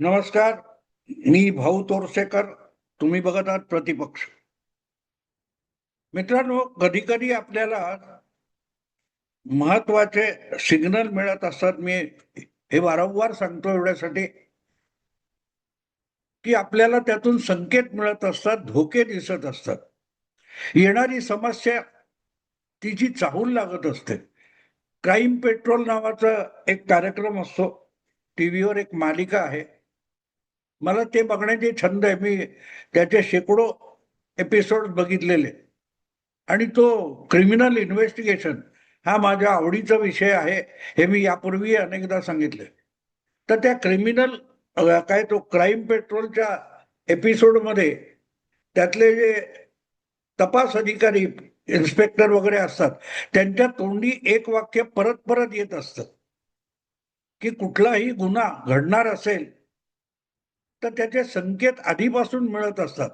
नमस्कार. मी भाऊ तोरसेकर. तुम्ही बघत आहात प्रतिपक्ष. मित्रांनो, कधी कधी आपल्याला महत्वाचे सिग्नल मिळत असतात. मी हे वारंवार सांगतो एवढ्यासाठी की आपल्याला त्यातून संकेत मिळत असतात, धोके दिसत असतात. येणारी समस्या तिची चाहूल लागत असते. क्राईम पेट्रोल नावाचा एक कार्यक्रम असतो, टीव्हीवर एक मालिका आहे. मला ते बघण्याचे छंद आहे. मी त्याचे शेकडो एपिसोड बघितलेले. आणि तो क्रिमिनल इन्व्हेस्टिगेशन हा माझ्या आवडीचा विषय आहे, हे मी यापूर्वी अनेकदा सांगितले. तर त्या क्रिमिनल काय तो क्राईम पेट्रोलच्या एपिसोडमध्ये त्यातले जे तपास अधिकारी, इन्स्पेक्टर वगैरे असतात, त्यांच्या तोंडी एक वाक्य परत परत येत असतं की कुठलाही गुन्हा घडणार असेल तर त्याचे संकेत आधीपासून मिळत असतात.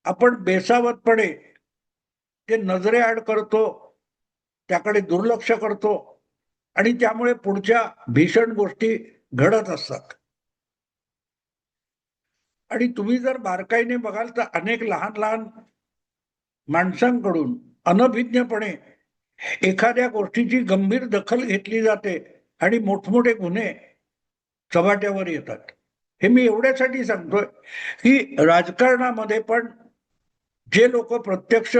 आपण बेसावतपणे ते नजरेआड करतो, त्याकडे दुर्लक्ष करतो आणि त्यामुळे पुढच्या भीषण गोष्टी घडत असतात. आणि तुम्ही जर बारकाईने बघाल तर अनेक लहान लहान माणसांकडून अनभिज्ञपणे एखाद्या गोष्टीची गंभीर दखल घेतली जाते आणि मोठमोठे गुन्हे चव्हाट्यावर येतात. हे मी एवढ्यासाठी सांगतोय की राजकारणामध्ये पण जे लोक प्रत्यक्ष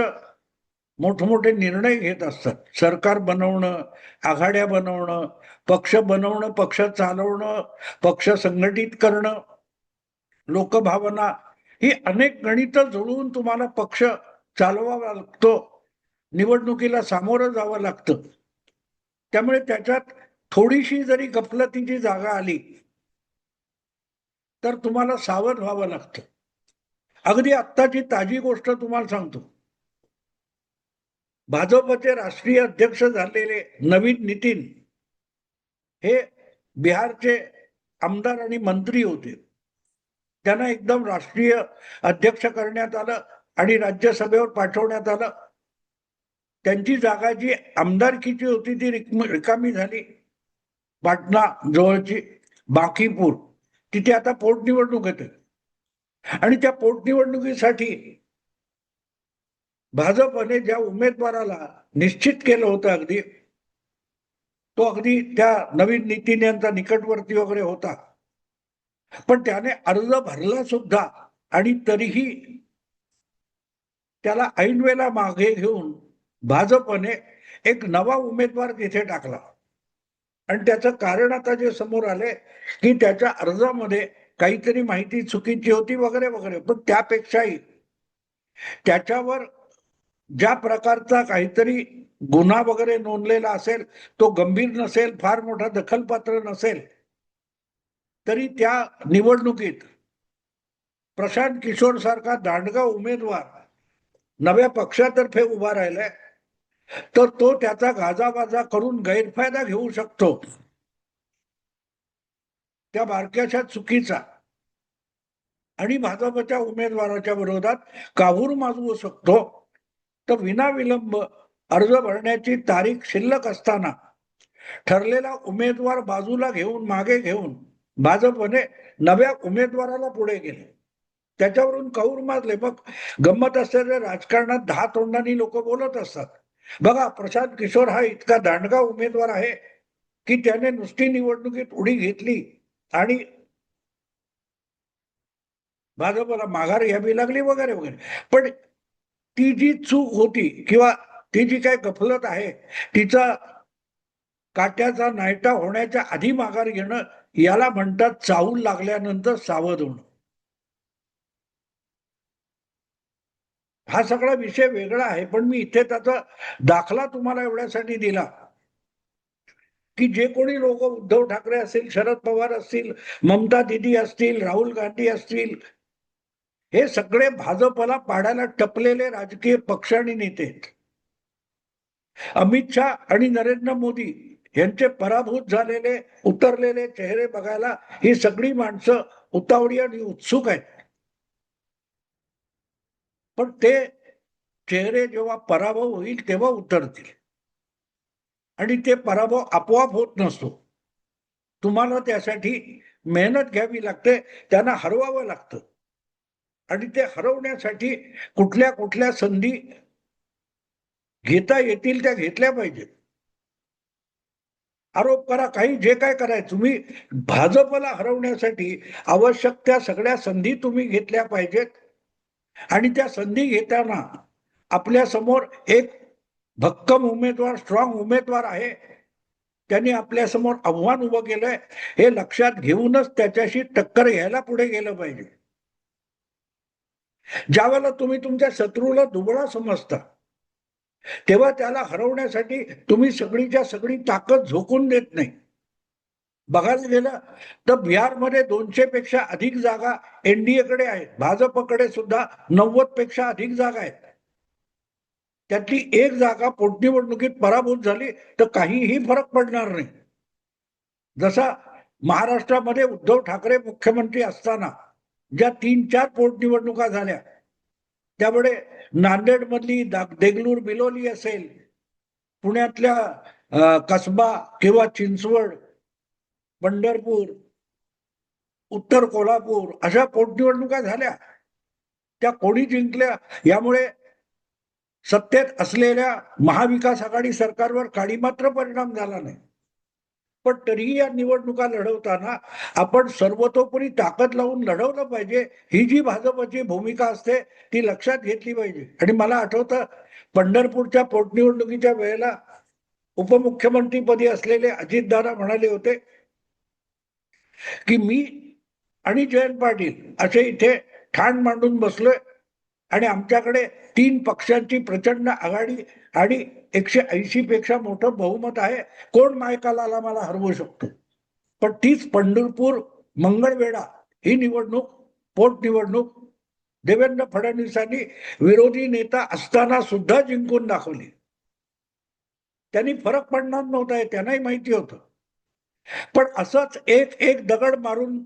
मोठमोठे निर्णय घेत असतात, सरकार बनवणं, आघाड्या बनवणं, पक्ष बनवणं, पक्ष चालवणं, पक्ष संघटित करणं, लोकभावना, ही अनेक गणितं जुळवून तुम्हाला पक्ष चालवावा लागतो, निवडणुकीला सामोरं जावं लागतं. त्यामुळे त्याच्यात थोडीशी जरी गफलतीची जागा आली तर तुम्हाला सावध व्हावं लागतं. अगदी आत्ताची ताजी गोष्ट तुम्हाला सांगतो. भाजपचे राष्ट्रीय अध्यक्ष झालेले नवीन नितीन हे बिहारचे आमदार आणि मंत्री होते. त्यांना एकदम राष्ट्रीय अध्यक्ष करण्यात आलं आणि राज्यसभेवर पाठवण्यात आलं. त्यांची जागा जी आमदारकीची होती ती रिकामी झाली. पाटणा जवळची बाकीपूर, तिथे आता पोटनिवडणूक येते आणि त्या पोटनिवडणुकीसाठी भाजपने ज्या उमेदवाराला निश्चित केलं होतं, अगदी त्या नवीन नितीन यांचा निकटवर्ती वगैरे होता, पण त्याने अर्ज भरला सुद्धा आणि तरीही त्याला ऐनवेळेला मागे घेऊन भाजपने एक नवा उमेदवार तिथे टाकला. आणि त्याचं कारण आता जे समोर आले की त्याच्या अर्जामध्ये काहीतरी माहिती चुकीची होती वगैरे वगैरे. पण त्यापेक्षाही त्याच्यावर ज्या प्रकारचा काहीतरी गुन्हा वगैरे नोंदलेला असेल, तो गंभीर नसेल, फार मोठा दखलपात्र नसेल, तरी त्या निवडणुकीत प्रशांत किशोर सारखा दांडगा उमेदवार नव्या पक्षातर्फे उभा राहिलाय, तर तो त्याचा गाजावाजा करून गैरफायदा घेऊ शकतो त्या बारक्याच्या चुकीचा आणि भाजपच्या उमेदवाराच्या विरोधात काहूर माजवू शकतो. तर विनाविलंब अर्ज भरण्याची तारीख शिल्लक असताना ठरलेला उमेदवार बाजूला घेऊन, मागे घेऊन भाजपने नव्या उमेदवाराला पुढे गेले. त्याच्यावरून काहूर माजले. मग गंमत असते, राजकारणात 10 तोंडांनी लोक बोलत असतात. बघा, प्रशांत किशोर हा इतका दांडगा उमेदवार आहे की त्याने नुसती निवडणुकीत उडी घेतली आणि भाजपला माघार घ्यावी लागली वगैरे वगैरे. पण ती जी चूक होती किंवा ती जी काही गफलत आहे, तिचा काट्याचा नायटा होण्याच्या आधी माघार घेणं, याला म्हणतात चाहूल लागल्यानंतर सावध होणं. हा सगळा विषय वेगळा आहे, पण मी इथे त्याचा दाखला तुम्हाला एवढ्यासाठी दिला की जे कोणी लोक, उद्धव ठाकरे असतील, शरद पवार असतील, ममता दिदी असतील, राहुल गांधी असतील, हे सगळे भाजपला पाडायला टपलेले राजकीय पक्ष आणि नेते आहेत. अमित शाह आणि नरेंद्र मोदी यांचे पराभूत झालेले, उतरलेले चेहरे बघायला ही सगळी माणसं उतावळी आणि उत्सुक आहेत. पण ते चेहरे जेव्हा पराभव होईल तेव्हा उतरतील आणि ते पराभव आपोआप होत नसतो. तुम्हाला त्यासाठी मेहनत घ्यावी लागते, त्यांना हरवावं लागतं आणि ते हरवण्यासाठी कुठल्या कुठल्या संधी घेता येतील त्या घेतल्या पाहिजेत. आरोप करा, काही जे काय करायचं तुम्ही, भाजपला हरवण्यासाठी आवश्यक त्या सगळ्या संधी तुम्ही घेतल्या पाहिजेत आणि त्या संधी घेताना आपल्या समोर एक भक्कम उमेदवार, स्ट्रॉंग उमेदवार आहे, त्यांनी आपल्या समोर आव्हान उभं केलंय, हे लक्षात घेऊनच त्याच्याशी टक्कर घ्यायला पुढे गेलं पाहिजे. ज्यावेळेला तुम्ही तुमच्या शत्रूला दुबळा समजता, तेव्हा त्याला हरवण्यासाठी तुम्ही सगळीच्या सगळी ताकद झोकून देत नाही. बघायला गेलं तर बिहारमध्ये 200 पेक्षा अधिक जागा एनडीएकडे आहेत, भाजपकडे सुद्धा 90 पेक्षा अधिक जागा आहेत. त्यातली एक जागा पोटनिवडणुकीत पराभूत झाली तर काहीही फरक पडणार नाही. जसा महाराष्ट्रामध्ये उद्धव ठाकरे मुख्यमंत्री असताना ज्या 3-4 पोटनिवडणुका झाल्या, त्यामुळे नांदेड मधली देगलूर बिलोली असेल, पुण्यातल्या कसबा किंवा चिंचवड, पंढरपूर, उत्तर कोल्हापूर अशा पोटनिवडणुका झाल्या, त्या कोणी जिंकल्या? यामुळे सत्तेत असलेल्या महाविकास आघाडी सरकारवर काही मात्र परिणाम झाला नाही. पण तरीही या निवडणुका लढवताना आपण सर्वतोपरी ताकद लावून लढवलं पाहिजे. ही जी भाजपची भूमिका असते ती लक्षात घेतली पाहिजे. आणि मला आठवतं पंढरपूरच्या पोटनिवडणुकीच्या वेळेला उपमुख्यमंत्रीपदी असलेले अजितदादा म्हणाले होते की मी आणि जयंत पाटील असे इथे ठाण मांडून बसलोय आणि आमच्याकडे 3 पक्षांची प्रचंड आघाडी आणि 180 पेक्षा मोठं बहुमत आहे, कोण मायकाला मला हरवू शकतो. पण तीच पंढरपूर मंगळवेढा ही निवडणूक, पोटनिवडणूक देवेंद्र फडणवीसांनी विरोधी नेता असताना सुद्धा जिंकून दाखवली. त्यांनी फरक पडणार नव्हता हे त्यांनाही माहिती होतं. पण असंच एक एक दगड मारून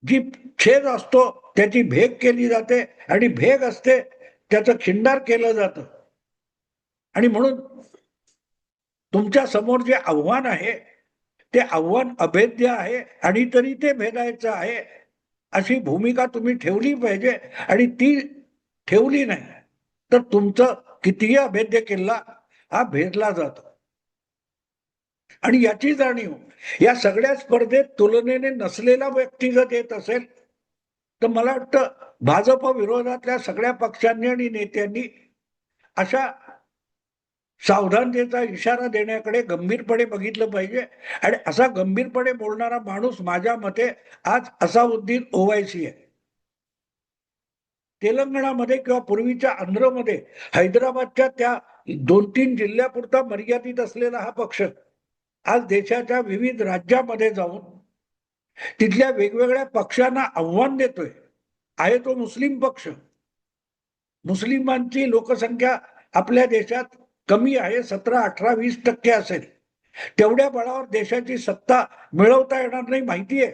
जी छेद असतो त्याची भेग केली जाते आणि भेग असते त्याचं खिंडार केलं जातं. आणि म्हणून तुमच्या समोर जे आव्हान आहे ते आव्हान अभेद्य आहे आणि तरी ते भेदायचं आहे अशी भूमिका तुम्ही ठेवली पाहिजे. आणि ती ठेवली नाही तर तुमचं कितीही अभेद्य किल्ला हा भेदला जातो. आणि याची जाणीव या सगळ्या स्पर्धेत तुलनेने नसलेला व्यक्ती जर येत असेल तर मला वाटतं भाजप विरोधातल्या सगळ्या पक्षांनी आणि नेत्यांनी अशा सावधानतेचा इशारा देण्याकडे गंभीरपणे बघितलं पाहिजे. आणि असा गंभीरपणे बोलणारा माणूस माझ्या मते आज असाउद्दीन ओवैसी आहे. तेलंगणामध्ये किंवा पूर्वीच्या आंध्रमध्ये, हैदराबादच्या त्या 2-3 जिल्ह्यापुरता मर्यादित असलेला हा पक्ष आज देशाच्या विविध राज्यामध्ये जाऊन तिथल्या वेगवेगळ्या पक्षांना आव्हान देतोय. आहे तो मुस्लिम पक्ष. मुस्लिमांची लोकसंख्या आपल्या देशात कमी आहे, 17, 18, 20% असेल. तेवढ्या बळावर देशाची सत्ता मिळवता येणार नाही माहिती आहे.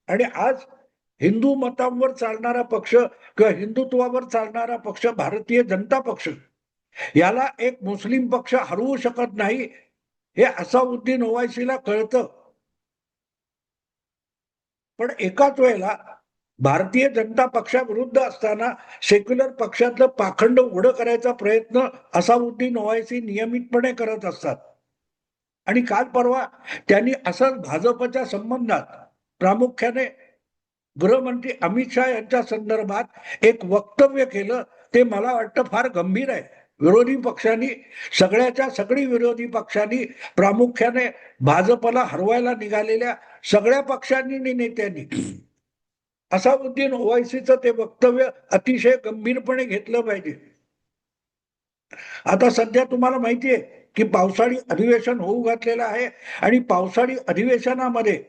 आणि आज हिंदू मतांवर चालणारा पक्ष किंवा हिंदुत्वावर चालणारा पक्ष भारतीय जनता पक्ष, याला एक मुस्लिम पक्ष हरवू शकत नाही हे असाउद्दीन ओवैसीला कळतं. पण एकाच वेळेला भारतीय जनता पक्षाविरुद्ध असताना सेक्युलर पक्षातलं पाखंड उघडं करायचा प्रयत्न असाउद्दीन ओवैसी नियमितपणे करत असतात. आणि काल परवा त्यांनी असंच भाजपच्या संबंधात प्रामुख्याने गृहमंत्री अमित शहा यांच्या संदर्भात एक वक्तव्य केलं. ते मला वाटतं फार गंभीर आहे. विरोधी पक्षांनी, सगळ्याच्या सगळी विरोधी पक्षांनी, प्रामुख्याने भाजपला हरवायला निघालेल्या सगळ्या पक्षांनी आणि नेत्यांनी असाउद्दीन ओवैसीचं ते वक्तव्य अतिशय गंभीरपणे घेतलं पाहिजे. आता सध्या तुम्हाला माहिती आहे की पावसाळी अधिवेशन होऊ घातलेलं आहे आणि पावसाळी अधिवेशनामध्ये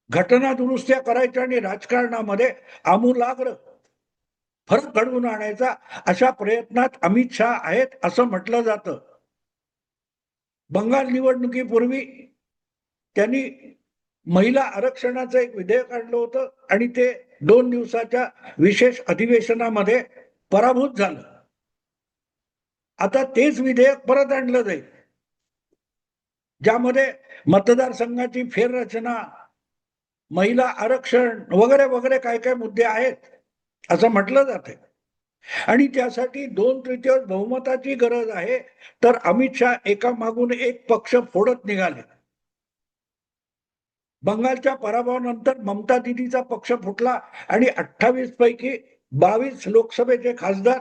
घटना दुरुस्त्या करायच्या आणि राजकारणामध्ये आमूलाग्र फरक घडवून आणायचा अशा प्रयत्नात अमित शहा आहेत असं म्हटलं जातं. बंगाल निवडणुकीपूर्वी त्यांनी महिला आरक्षणाचं एक विधेयक आणलं होतं आणि ते 2 दिवसाच्या विशेष अधिवेशनामध्ये पराभूत झालं. आता तेच विधेयक परत आणलं जाईल. ज्यामध्ये मतदारसंघाची फेररचना, महिला आरक्षण वगैरे वगैरे काय काय मुद्दे आहेत असं म्हटलं जाते. आणि त्यासाठी 2/3 बहुमताची गरज आहे. तर अमित शहा एका मागून एक पक्ष फोडत निघाले. बंगालच्या पराभवानंतर ममता दिदीचा पक्ष फुटला आणि 28 पैकी 22 लोकसभेचे खासदार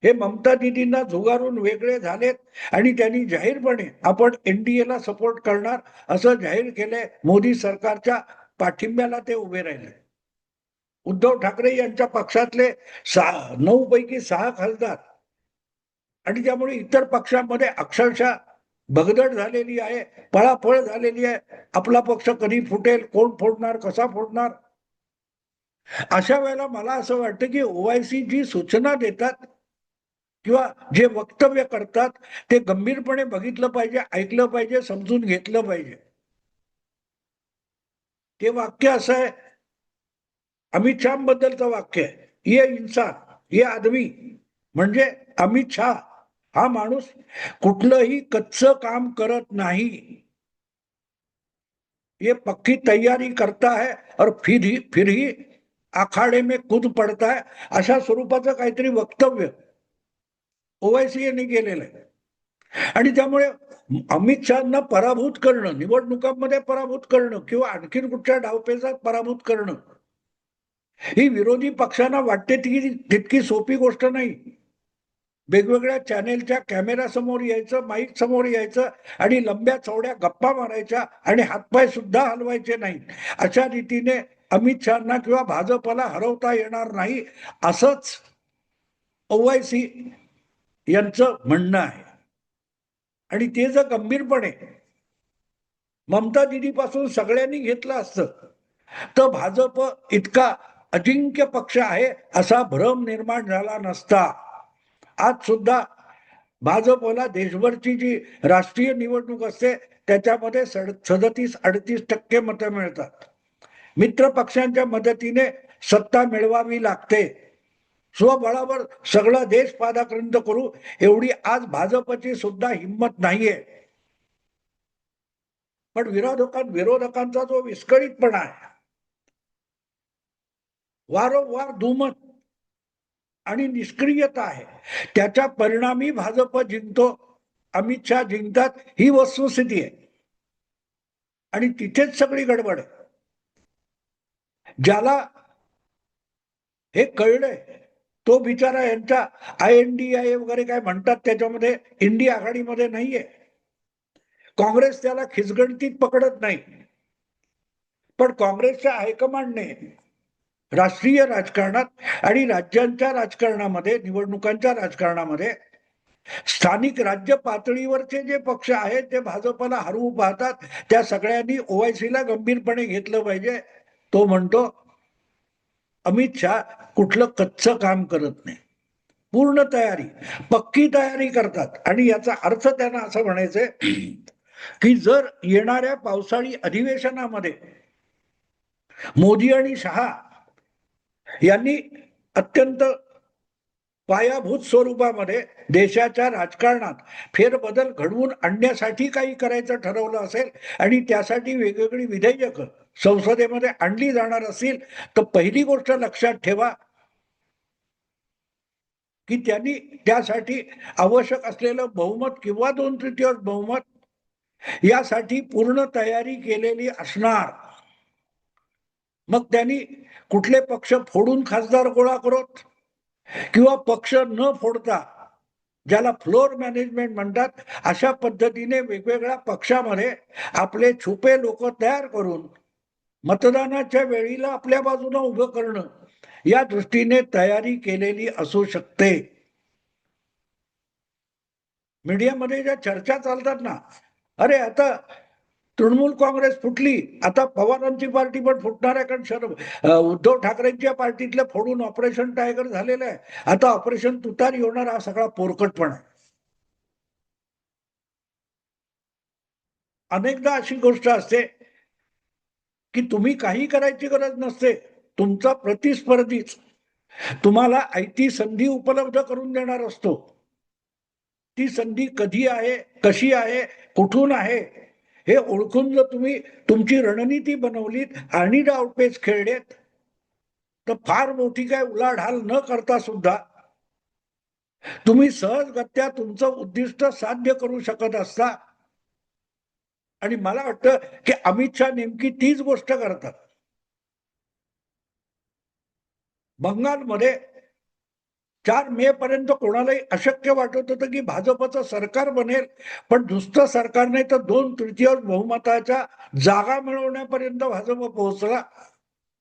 हे ममता दिदींना झुगारून वेगळे झालेत आणि त्यांनी जाहीरपणे आपण एनडीएला सपोर्ट करणार असं जाहीर केलंय. मोदी सरकारच्या पाठिंब्याला ते उभे राहिले. उद्धव ठाकरे यांच्या पक्षातले 9 पैकी 6 खासदार आणि त्यामुळे इतर पक्षांमध्ये अक्षरशः भगदड झालेली आहे, पळापळ झालेली आहे. आपला पक्ष कधी फुटेल, कोण फोडणार, कसा फोडणार. अशा वेळेला मला असं वाटतं की ओआयसी जी सूचना देतात किंवा जे वक्तव्य करतात ते गंभीरपणे बघितलं पाहिजे, ऐकलं पाहिजे, समजून घेतलं पाहिजे. ते वाक्य असं आहे, अमित शहा बद्दलचं वाक्य आहे, ये इन्सान, ये आदमी, म्हणजे अमित शहा हा माणूस कुठलंही कच्चं काम करत नाही. ये पक्की तयारी करता है और फिर ही आखाडे में कूद पडता है, अशा स्वरूपाचं काहीतरी वक्तव्य ओवायसी यांनी केलेलं आहे. आणि त्यामुळे अमित शहाना पराभूत करणं, निवडणुकांमध्ये पराभूत करणं किंवा आणखीन कुठच्या डावपेचात पराभूत करणं ही विरोधी पक्षांना वाटते तितकी सोपी गोष्ट नाही. वेगवेगळ्या चॅनेलच्या कॅमेरा समोर यायचं, माईक समोर यायचं आणि लंब्या चौड्या गप्पा मारायच्या आणि हातपाय सुद्धा हलवायचे नाही. अशा रीतीने अमित शहाना किंवा भाजपला हरवता येणार नाही असंच ओवायसी यांचं म्हणणं आहे. आणि ते जर गंभीरपणे ममता दिदीपासून सगळ्यांनी घेतलं असतं तर भाजप इतका अजिंक्य पक्ष आहे असा भ्रम निर्माण झाला नसता. आज सुद्धा भाजपला देशभरची जी राष्ट्रीय निवडणूक असते त्याच्यामध्ये 37-38% मतं मिळतात. मित्र पक्षांच्या मदतीने सत्ता मिळवावी लागते. स्वबळावर सगळं देश पादाक्रांत करू एवढी आज भाजपची सुद्धा हिंमत नाहीये. पण विरोधकांचा जो विस्कळीतपणा आहे, वारंवार दुमत आणि निष्क्रियता आहे, त्याच्या परिणामी भाजप जिंकतो, अमित शहा जिंकतात, ही वस्तुस्थिती आहे. आणि तिथेच सगळी गडबड आहे. ज्याला हे कळलंय तो बिचारा यांच्या INDIA वगैरे काय म्हणतात त्याच्यामध्ये इंडिया आघाडीमध्ये नाहीये. काँग्रेस त्याला खिचगणतीत पकडत नाही. पण काँग्रेसच्या हायकमांडने राष्ट्रीय राजकारणात आणि राज्यांच्या राजकारणामध्ये, निवडणुकांच्या राजकारणामध्ये स्थानिक राज्य पातळीवरचे जे पक्ष आहेत ते भाजपला हरवू पाहतात. त्या सगळ्यांनी ओवायसीला गंभीरपणे घेतलं पाहिजे. तो म्हणतो अमित शहा कुठलं कच्चं काम करत नाही, पूर्ण तयारी, पक्की तयारी करतात. आणि याचा अर्थ त्यांना असं म्हणायचंय की जर येणाऱ्या पावसाळी अधिवेशनामध्ये मोदी आणि शहा यांनी अत्यंत पायाभूत स्वरूपामध्ये देशाच्या राजकारणात फेरबदल घडवून आणण्यासाठी काही करायचं ठरवलं असेल आणि त्यासाठी वेगवेगळी विधेयक संसदेमध्ये आणली जाणार असतील तर पहिली गोष्ट लक्षात ठेवा की त्यांनी त्यासाठी आवश्यक असलेलं बहुमत किंवा 2/3 बहुमत यासाठी पूर्ण तयारी केलेली असणार. मग त्यांनी कुठले पक्ष फोडून खासदार गोळा करत किंवा पक्ष न फोडता, ज्याला फ्लोर मॅनेजमेंट म्हणतात, अशा पद्धतीने वेगवेगळ्या पक्षामध्ये आपले छुपे लोक तयार करून मतदानाच्या वेळीला आपल्या बाजूने उभं करणं या दृष्टीने तयारी केलेली असू शकते. मीडियामध्ये ज्या चर्चा चालतात ना, अरे आता तृणमूल काँग्रेस फुटली, आता पवारांची पार्टी पण फुटणार आहे, कारण उद्धव ठाकरेंच्या पार्टीतलं फोडून ऑपरेशन टायगर झालेलं आहे, आता ऑपरेशन तुतारी होणार, हा सगळा पोरकटपणा आहे. अनेकदा अशी गोष्ट असते की तुम्ही काही करायची गरज नसते, तुमचा प्रतिस्पर्धीच तुम्हाला आयती संधी उपलब्ध करून देणार असतो. ती संधी कधी आहे, कशी आहे, कुठून आहे हे ओळखून जर तुम्ही तुमची रणनीती बनवलीत आणि डावपेच खेळलेत तर फार मोठी काय उलाढाल न करता सुद्धा तुम्ही सहजगत्या तुमचं उद्दिष्ट साध्य करू शकत असता. आणि मला वाटतं की अमित शहा नेमकी तीच गोष्ट करतात. बंगालमध्ये 4 मे पर्यंत कोणालाही अशक्य वाटत होतं की भाजपचं सरकार बनेल, पण नुसतं सरकार नाही तर 2/3 बहुमताच्या जागा मिळवण्यापर्यंत भाजप पोहोचला.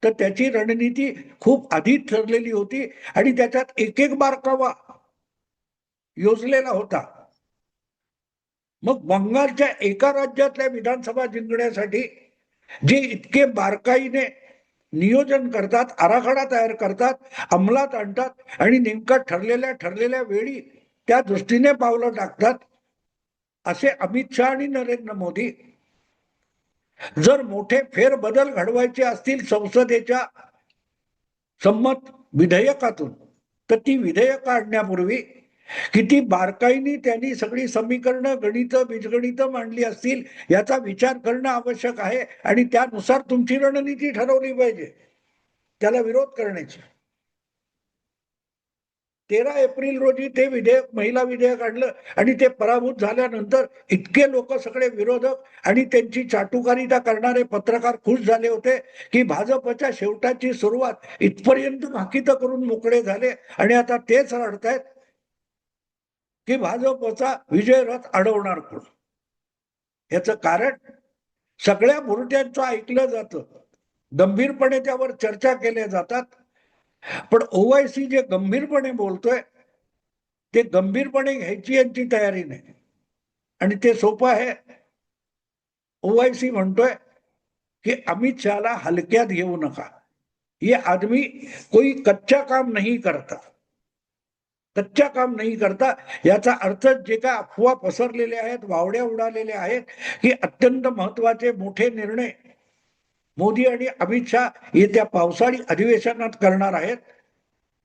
तर त्याची रणनीती खूप आधीच ठरलेली होती आणि त्याच्यात एक एक बारकावा योजलेला होता. मग बंगालच्या एका राज्यातल्या विधानसभा जिंकण्यासाठी जे इतके बारकाईने नियोजन करतात, आराखडा तयार करतात, अंमलात आणतात आणि नेमका ठरलेल्या वेळी त्या दृष्टीने पावलं टाकतात, असे अमित शहा आणि नरेंद्र मोदी जर मोठे फेरबदल घडवायचे असतील संसदेच्या संमत विधेयकातून, तर ती विधेयक आणण्यापूर्वी किती बारकाईने त्यांनी सगळी समीकरणं, गणित, बीजगणित मांडली असतील याचा विचार करणं आवश्यक आहे आणि त्यानुसार तुमची रणनीती ठरवली पाहिजे त्याला विरोध करण्याची. 13 एप्रिल रोजी ते विधेयक, महिला विधेयक आणलं आणि ते पराभूत झाल्यानंतर इतके लोक सगळे विरोधक आणि त्यांची चाटुकारिता करणारे पत्रकार खुश झाले होते की भाजपच्या शेवटाची सुरुवात इथपर्यंत भाकीत करून मोकळे झाले आणि आता तेच रडतायत की भाजपचा विजय रथ अडवणार कोण. याचं कारण सगळ्या मुरट्यांचं ऐकलं जातं, गंभीरपणे त्यावर चर्चा केल्या जातात, पण ओवायसी जे गंभीरपणे बोलतोय ते गंभीरपणे घ्यायची यांची तयारी नाही. आणि ते सोपं आहे. ओवायसी म्हणतोय कि अमित शहाला हलक्यात घेऊ नका, ये आदमी कोई कच्चा काम नहीं करता. कच्चा काम नाही करता याचा अर्थ जे काय अफवा पसरलेले आहेत, वावड्या उडालेल्या आहेत की अत्यंत महत्वाचे मोठे निर्णय मोदी आणि अमित शहा येत्या पावसाळी अधिवेशनात करणार आहेत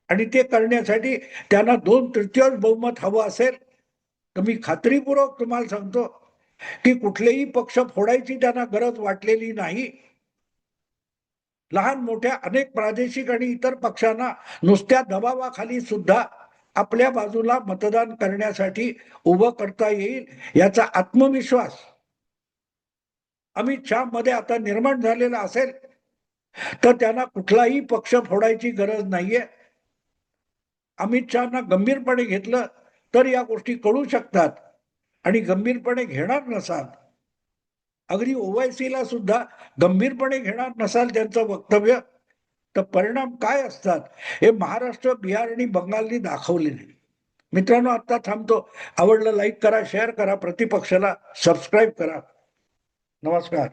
आणि ते करण्यासाठी त्यांना 2/3 बहुमत हवं असेल तर मी खात्रीपूर्वक तुम्हाला सांगतो की कुठलेही पक्ष फोडायची त्यांना गरज वाटलेली नाही. लहान मोठ्या अनेक प्रादेशिक आणि इतर पक्षांना नुसत्या दबावाखाली सुद्धा आपल्या बाजूला मतदान करण्यासाठी उभं करता येईल याचा आत्मविश्वास अमित शहा मध्ये आता निर्माण झालेला असेल तर त्यांना कुठलाही पक्ष फोडायची गरज नाहीये. अमित शहाना गंभीरपणे घेतलं तर या गोष्टी कळू शकतात आणि गंभीरपणे घेणार नसाल, अगदी ओवायसीला सुद्धा गंभीरपणे घेणार नसाल त्यांचं वक्तव्य, तर परिणाम काय असतात हे महाराष्ट्र, बिहार आणि बंगालनी दाखवलेले. मित्रांनो, आता थांबतो. आवडलं लाईक करा, शेअर करा, प्रतिपक्षाला सबस्क्राईब करा. नमस्कार.